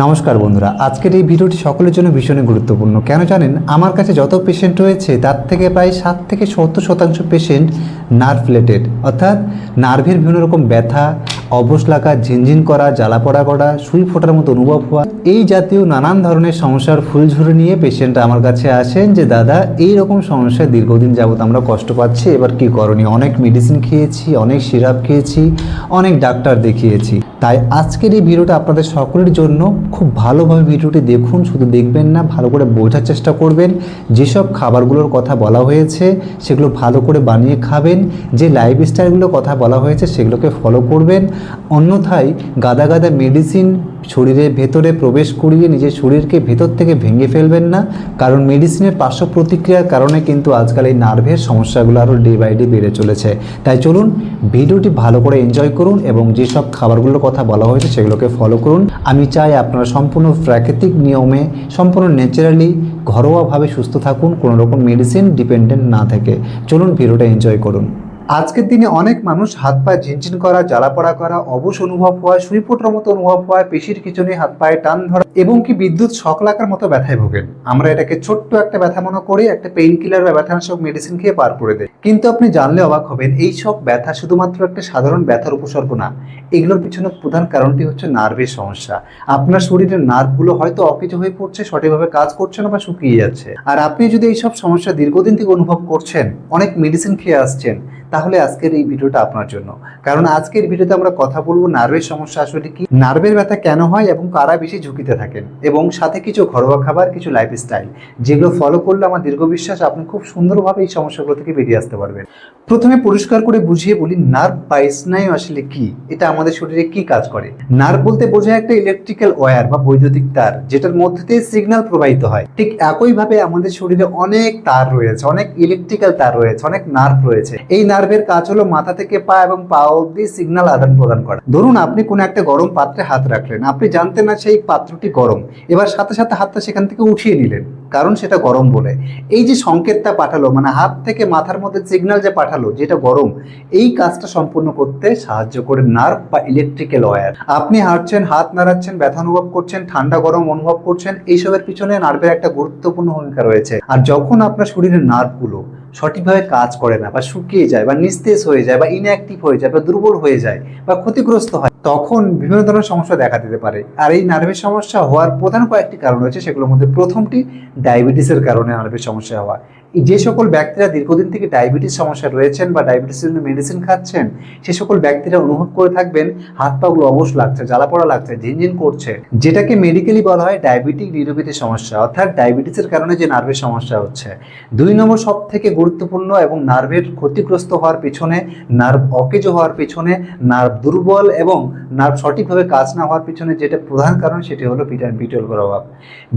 নমস্কার বন্ধুরা, আজকের এই ভিডিওটি সকলের জন্য ভীষণই গুরুত্বপূর্ণ। কেন জানেন, আমার কাছে যত পেশেন্ট রয়েছে তার থেকে প্রায় 60 থেকে 70% পেশেন্ট নার্ভ রিলেটেড, অর্থাৎ নার্ভের বিভিন্ন রকম ব্যথা, অবশ লাগা, ঝিনঝিন করা, জ্বালা পোড়া করা, সুই ফোটার মতো অনুভব হওয়া, এই জাতীয় নানান ধরনের সমস্যার ফুলঝুরি নিয়ে পেশেন্ট আমার কাছে আসেন যে দাদা এই রকম সমস্যায় দীর্ঘদিন যাবত আমরা কষ্ট পাচ্ছি, এবার কি করণীয়? অনেক মেডিসিন খেয়েছি, অনেক সিরাপ খেয়েছি, অনেক ডাক্তার দেখিয়েছি। তাই আজকের এই ভিডিওটা আপনাদের সকলের জন্য খুব ভালোভাবে ভিডিওটি দেখুন, শুধু দেখবেন না, ভালো করে বোঝার চেষ্টা করবেন। যেসব খাবারগুলোর কথা বলা হয়েছে সেগুলো ভালো করে বানিয়ে খাবেন, যে লাইফস্টাইলগুলোর কথা বলা হয়েছে সেগুলোকে ফলো করবেন। অন্যথায় গাদা গাদা মেডিসিন শরীরের ভেতরে প্রবেশ করিয়ে নিজের শরীরকে ভেতর থেকে ভেঙে ফেলবেন না, কারণ মেডিসিনের পার্শ্ব প্রতিক্রিয়ার কারণে কিন্তু আজকাল এই নার্ভের সমস্যাগুলো আরও ডে বাই ডে বেড়ে চলেছে। তাই চলুন ভিডিওটি ভালো করে এনজয় করুন এবং যেসব খাবারগুলোর কথা বলা হয়েছে সেগুলোকে ফলো করুন। আমি চাই আপনারা সম্পূর্ণ প্রাকৃতিক নিয়মে, সম্পূর্ণ ন্যাচারালি, ঘরোয়াভাবে সুস্থ থাকুন, কোনো রকম মেডিসিন ডিপেন্ডেন্ট না থেকে। চলুন ভিডিওটা এনজয় করুন। আজকের দিনে অনেক মানুষ হাত পায়ে ঝিনঝিন করা, জ্বালাপড়া করা, অবশ অনুভব হওয়া, সুই ফোটার মতো অনুভব হওয়া, পেশির খিঁচুনি, হাত পায়ে টান ধরা এবং কি বিদ্যুৎ শক লাগার মতো ব্যথায় ভোগেন। আমরা এটাকে ছোট্ট একটা ব্যথা মনে করে একটা পেইন কিলার বা ব্যথানাশক মেডিসিন খেয়ে পার করে দেয়। কিন্তু আপনি জানলে অবাক হবেন, এই সব ব্যথা শুধুমাত্র একটা সাধারণ ব্যথার উপসর্গ না। এগুলোর পিছনে প্রধান কারণটি হচ্ছে নার্ভের সমস্যা। আপনার শরীরের নার্ভগুলো হয়তো অকেজো হয়ে পড়ছে, সঠিকভাবে কাজ করছে না বা শুকিয়ে যাচ্ছে। আর আপনি যদি এইসব সমস্যা দীর্ঘদিন থেকে অনুভব করছেন, অনেক মেডিসিন খেয়ে আসছেন, তাহলে আজকের এই ভিডিওটা আপনার জন্য। কারণ আজকের ভিডিওতে আমরা কথা বলবো নার্ভের সমস্যা আসলে কি, নার্ভের ব্যথা কেন হয় এবং কারা বেশি ঝুঁকিতে থাকেন, এবং সাথে কিছু ঘরোয়া খাবার, কিছু লাইফস্টাইল যেগুলো ফলো করলে আমার দীর্ঘ বিশ্বাস আপনি খুব সুন্দরভাবে এই সমস্যাগুলো থেকে বেরিয়ে আসতে পারবেন। প্রথমে পরিষ্কার করে বুঝিয়ে বলি, নার্ভ বা স্নায়ু আসলে কি, এটা আমাদের শরীরে কি কাজ করে। নার্ভ বলতে বোঝায় একটা ইলেকট্রিক্যাল ওয়্যার বা বৈদ্যুতিক তার, যেটার মধ্যে দিয়ে সিগন্যাল প্রবাহিত হয়। ঠিক একইভাবে আমাদের শরীরে অনেক তার রয়েছে, অনেক ইলেকট্রিক্যাল তার রয়েছে, অনেক নার্ভ রয়েছে। এই নার্ভের কাজ হলো মাথা থেকে পা এবং পা অবধি সিগন্যাল আদান প্রদান করা। ধরুন আপনি কোনো একটা গরম পাত্রে হাত রাখলেন, আপনি জানতেন না সেই পাত্রটি গরম, এবার সাথে সাথে হাতটা সেখান থেকে উঠিয়ে নিলেন কারণ সেটা গরম বলে। এই যে সংকেতটা পাঠালো, মানে হাত থেকে মাথার মধ্যে সিগন্যাল যে পাঠালো যেটা গরম, এই কাজটা সম্পূর্ণ করতে সাহায্য করে নার্ভ বা ইলেকট্রিক্যাল ওয়্যার। আপনি হাঁটছেন, হাত নাড়াচ্ছেন, ব্যথা অনুভব করছেন, ঠান্ডা গরম অনুভব করছেন, এইসবের পিছনে নার্ভের একটা গুরুত্বপূর্ণ ভূমিকা রয়েছে। আর যখন আপনার শরীরের নার্ভগুলো সঠিকভাবে কাজ করে না বা শুকিয়ে যায় বা নিস্তেজ হয়ে যায় বা ইনঅ্যাক্টিভ হয়ে যায় বা দুর্বল হয়ে যায় বা ক্ষতিগ্রস্ত হয়, তখন বিভিন্ন ধরনের সমস্যা দেখা দিতে পারে। আর এই নার্ভের সমস্যা হওয়ার প্রধান কয়েকটি কারণ রয়েছে, সেগুলোর মধ্যে প্রথমটি ডায়াবেটিসের কারণে নার্ভের সমস্যা হওয়া। যে সকল ব্যক্তিরা দীর্ঘদিন থেকে ডায়াবেটিস সমস্যা রয়েছেন বা ডায়াবেটিসের জন্য মেডিসিন খাচ্ছেন, সে সকল ব্যক্তিরা অনুভব করে থাকবেন হাত পাগুলো অবশ লাগছে, জ্বালাপোড়া লাগছে, ঝিনঝিন করছে, যেটাকে মেডিকেলি বলা হয় ডায়াবেটিক নিউরোপ্যাথি সমস্যা, অর্থাৎ ডায়াবেটিসের কারণে যে নার্ভের সমস্যা হচ্ছে। 2 নম্বর সব থেকে গুরুত্বপূর্ণ এবং নার্ভের ক্ষতিগ্রস্ত হওয়ার পিছনে, নার্ভ অকেজো হওয়ার পিছনে, নার্ভ দুর্বল এবং নার্ভ সঠিকভাবে কাজ না হওয়ার পিছনে যেটা প্রধান কারণ, সেটি হলো ভিটামিন B12 এর অভাব।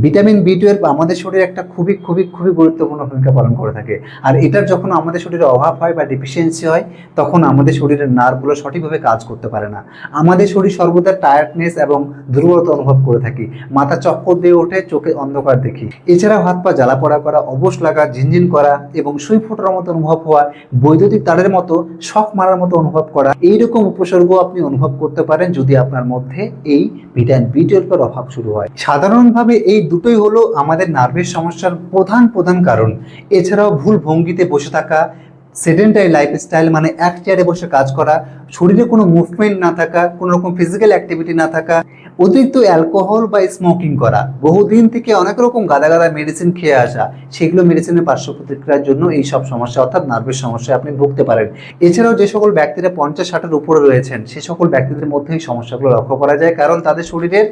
ভিটামিন B12 আমাদের শরীরে একটা খুবই খুবই খুবই গুরুত্বপূর্ণ ভূমিকা পালন করে থাকে। আর এটার যখন আমাদের শরীরে অভাব হয় বা ডেফিসিয়েন্সি হয়, তখন আমাদের শরীরের নার্ভগুলো সঠিকভাবে কাজ করতে পারে না। আমাদের শরীর সর্বদা টায়ার্ডনেস এবং দুর্বলতা অনুভব করে থাকি, মাথা চক্কর দিয়ে ওঠে, চোখে অন্ধকার দেখি। এছাড়াও হাত পা জ্বালাপোড়া করা, অবশ লাগা, ঝিনঝিন করা এবং সুই ফোটার মতো অনুভব হওয়া, বৈদ্যুতিক তারের মতো শক মারার মতো অনুভব করা, এইরকম উপসর্গ আপনি অনুভব করতে পারেন যদি আপনার মধ্যে এই ভিটামিন B12 এর অভাব শুরু হয়। সাধারণভাবে এই দুটোই হলো আমাদের নার্ভের সমস্যার প্রধান কারণ। এছাড়াও ভুল ভঙ্গিতে বসে থাকা, সেডেন্টারি লাইফস্টাইল মানে এক চেয়ারে বসে কাজ করা, শরীরে কোনো মুভমেন্ট না থাকা, কোনো রকম ফিজিক্যাল অ্যাক্টিভিটি না থাকা, অতিরিক্ত অ্যালকোহল বা স্মোকিং করা, বহুদিন থেকে অনেক রকম গাদা গাদা মেডিসিন খেয়ে আসা, সেগুলো মেডিসিনের পার্শ্ব প্রতিক্রিয়ার জন্য এই সব সমস্যা অর্থাৎ নার্ভের সমস্যায় আপনি ভুগতে পারেন। এছাড়াও যে সকল ব্যক্তিরা 50-60-এর উপরে রয়েছেন, সে সকল ব্যক্তিদের মধ্যে এই সমস্যাগুলো লক্ষ্য করা যায়, কারণ তাদের শরীরের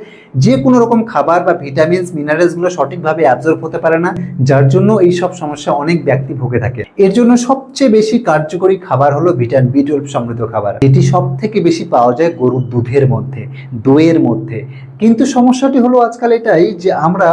যে কোনো রকম খাবার বা ভিটামিনস, মিনারেলসগুলো সঠিকভাবে অ্যাবজর্ব হতে পারে না, যার জন্য এই সব সমস্যা অনেক ব্যক্তি ভুগে থাকে। এর জন্য সবচেয়ে বেশি কার্যকরী খাবার হলো ভিটামিন B12 সমৃদ্ধ খাবার, এটি সব থেকে বেশি পাওয়া যায় গরুর দুধের মধ্যে, দইয়ের মধ্যে। কিন্তু সমস্যাটি হলো আজকাল এটাই যে আমরা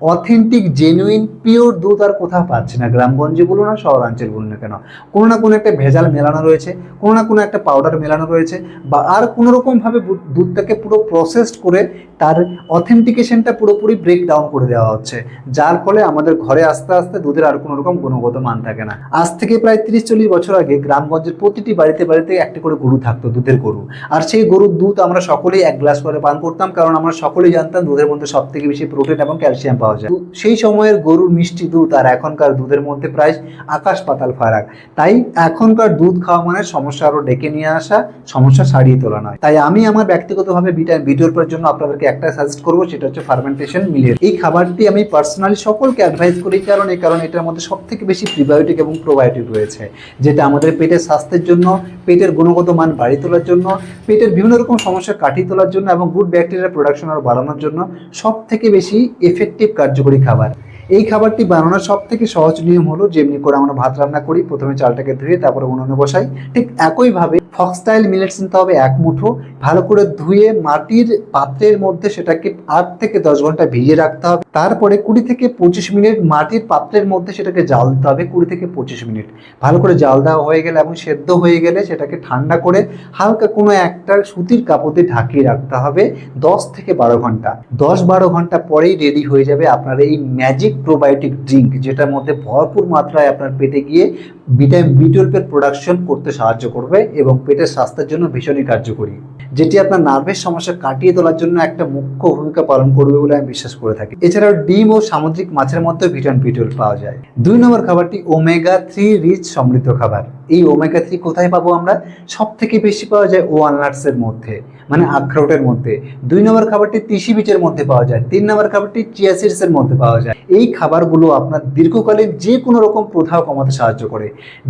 অথেন্টিক জেনুইন পিওর দুধ আর কোথাও পাচ্ছি না, গ্রামগঞ্জে বলুন না শহরাঞ্চল বলুন না কেন, কোনো না কোনো একটা ভেজাল মেলানো রয়েছে, কোনো না কোনো একটা পাউডার মেলানো রয়েছে, বা আর কোনো রকমভাবে দুধটাকে পুরো প্রসেসড করে তার অথেন্টিকেশনটা পুরোপুরি ব্রেক ডাউন করে দেওয়া হচ্ছে, যার ফলে আমাদের ঘরে আস্তে আস্তে দুধের আর কোনো রকম গুণগত মান থাকে না। আজ থেকে প্রায় 30-40 বছর আগে গ্রামগঞ্জের প্রতিটি বাড়িতে বাড়িতে একটি করে গরু থাকতো, দুধের গরু। আর সেই গরুর দুধ আমরা সকলেই 1 গ্লাস করে পান করতাম, কারণ আমরা সকলেই জানতাম দুধের মধ্যে সব থেকে বেশি প্রোটিন এবং ক্যালসিয়াম পাওয়া যায়। সেই সময়ের গরুর মিষ্টি দুধ আর এখনকার দুধের মধ্যে প্রায় আকাশ পাতাল ফারাক। তাই এখনকার দুধ খাওয়া মানে সমস্যা আরো ডেকে নিয়ে আসা, সমস্যা সারিয়ে তোলা নয়। তাই আমি আমার ব্যক্তিগতভাবে ভিডিওর পর জন্য আপনাদেরকে একটা সাজেস্ট করবো, সেটা হচ্ছে ফার্মেন্টেশন মিলেট। এই খাবারটি আমি পার্সোনালি সকলকে অ্যাডভাইস করি, কারণ এটার মধ্যে সব থেকে বেশি প্রিবায়োটিক এবং প্রোবায়োটিক রয়েছে, যেটা আমাদের পেটের স্বাস্থ্যের জন্য, পেটের গুণগত মান বাড়িয়ে তোলার জন্য, পেটের বিভিন্ন রকম সমস্যা কাটিয়ে তোলার জন্য এবং গুড ব্যাকটেরিয়া প্রোডাকশন আরও বাড়ানোর জন্য সব থেকে বেশি এফেক্টিভ কার্যকরী খাবার। এই খাবারটি বানানোর সব থেকে সহজ নিয়ম হলো, যেমনি করে আমরা ভাত রান্না করি, প্রথমে চালটাকে ধুয়ে তারপরে উনুনে বসাই, ঠিক একইভাবে ফক্সটাইল মিলেটস নিতে হবে 1 মুঠো। ভালো করে ধুয়ে মাটির পাত্রের মধ্যে সেটাকে 8 থেকে 10 ঘন্টা ভিজিয়ে রাখতে হবে। তারপরে 20 থেকে 25 মিনিট মাটির পাত্রের মধ্যে সেটাকে জাল দিতে হবে, 20 থেকে 25 মিনিট। ভালো করে জাল দেওয়া হয়ে গেলে এবং সেদ্ধ হয়ে গেলে সেটাকে ঠান্ডা করে হালকা কোনো একটা সুতির কাপড় দিয়ে ঢাকিয়ে রাখতে হবে 10 থেকে 12 ঘন্টা। 10-12 ঘন্টা পরেই রেডি হয়ে যাবে আপনার এই ম্যাজিক প্রোবায়োটিক ড্রিঙ্ক, যেটার মধ্যে ভরপুর মাত্রায় আপনার পেটে গিয়ে ভিটামিন B12 এর প্রোডাকশন করতে সাহায্য করবে এবং পেটের স্বাস্থ্যের জন্য ভীষণই কার্যকরী, যেটি আপনার নার্ভের সমস্যা কাটিয়ে তোলার জন্য একটা মুখ্য ভূমিকা পালন করবে বলে আমি বিশ্বাস করে থাকি। এছাড়াও ডিম ও সামুদ্রিক মাছের মধ্যে ভিটামিন B12 পাওয়া যায়। 2 নম্বর খাবারটি ওমেগা-3 রিচ সমৃদ্ধ খাবার। এই ওমেগা-3 কোথায় পাবো আমরা? সব থেকে বেশি পাওয়া যায় ওয়ালনাটস এর মধ্যে, মানে আখরোটের মধ্যে। 2 নম্বর খাবারটি তিসি বীজের মধ্যে পাওয়া যায়। 3 নম্বর খাবারটি চিয়া সিডস এর মধ্যে পাওয়া যায়। এই খাবারগুলো আপনার দীর্ঘকালীন যে কোনো রকম প্রদাহ কমাতে সাহায্য করে,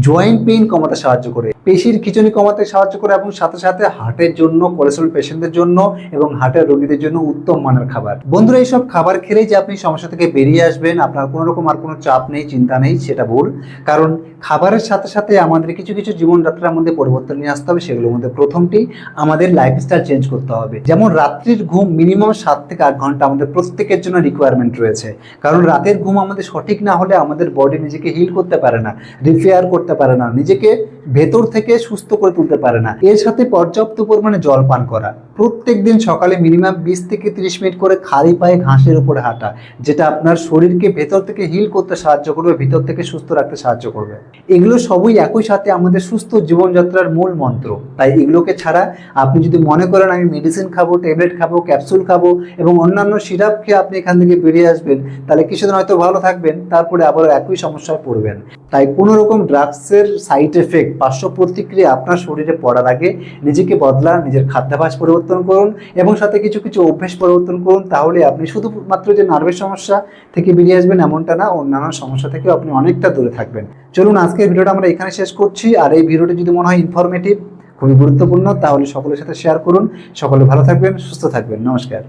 জয়েন্ট পেইন কমাতে সাহায্য করে, পেশির খিঁচুনি কমাতে সাহায্য করে এবং সাথে সাথে হার্টের জন্য, কোলেস্টেরল পেশেন্টদের জন্য এবং হার্টের রোগীদের জন্য উত্তম মানের খাবার। বন্ধুরা, এইসব খাবার খেলেই যে আপনি সমস্যা থেকে বেরিয়ে আসবেন, আপনার কোনো রকম আর কোনো চাপ নেই, চিন্তা নেই, সেটা ভুল। কারণ খাবারের সাথে সাথে আমাদের কিছু কিছু জীবনযাত্রার মধ্যে পরিবর্তন নিয়ে আসতে হবে। সেগুলোর মধ্যে প্রথমটি আমাদের লাইফস্টাইল চেঞ্জ করতে হবে। যেমন রাত্রির ঘুম মিনিমাম 7 থেকে 8 ঘন্টা আমাদের প্রত্যেকের জন্য রিকোয়ারমেন্ট রয়েছে, কারণ রাতের ঘুম আমাদের সঠিক না হলে আমাদের বডি নিজেকে হিল করতে পারে না, রিপেয়ার করতে পারে না, নিজেকে ভেতর থেকে সুস্থ করে তুলতে পারে না। এর সাথে পর্যাপ্ত পরিমাণে জল পান করা, প্রত্যেক দিন সকালে মিনিমাম 20 থেকে 30 মিনিট করে খালি পায়ে ঘাসের উপরে হাঁটা, যেটা আপনার শরীরকে ভেতর থেকে হিল করতে সাহায্য করবে, ভিতর থেকে সুস্থ রাখতে সাহায্য করবে। এগুলো সবই একই সাথে আমাদের সুস্থ জীবনযাত্রার মূল মন্ত্র। তাই এগুলোকে ছাড়া আপনি যদি মনে করেন আমি মেডিসিন খাবো, ট্যাবলেট খাবো, ক্যাপসুল খাবো এবং অন্যান্য সিরাপ খেয়ে আপনি এখান থেকে বেরিয়ে আসবেন, তাহলে কিছুদিন হয়তো ভালো থাকবেন, তারপরে আবার একই সমস্যায় পড়বেন। তাই কোনো রকম ড্রাগসের সাইড এফেক্ট, পার্শ্ব প্রতিক্রিয়া আপনার শরীরে পড়ার আগে নিজেকে বদলান, নিজের খাদ্যাভ্যাস পরিবর্তন করুন এবং সাথে কিছু কিছু অভ্যাস পরিবর্তন করুন। তাহলে আপনি শুধুমাত্র যে নার্ভের সমস্যা থেকে বেরিয়ে আসবেন এমনটা না, অন্যান্য সমস্যা থেকেও আপনি অনেকটা দূরে থাকবেন। চলুন আজকের ভিডিওটা আমরা এখানে শেষ করছি। আর এই ভিডিওটি যদি মনে হয় ইনফরমেটিভ, খুবই গুরুত্বপূর্ণ, তাহলে সকলের সাথে শেয়ার করুন। সকলে ভালো থাকবেন, সুস্থ থাকবেন। নমস্কার।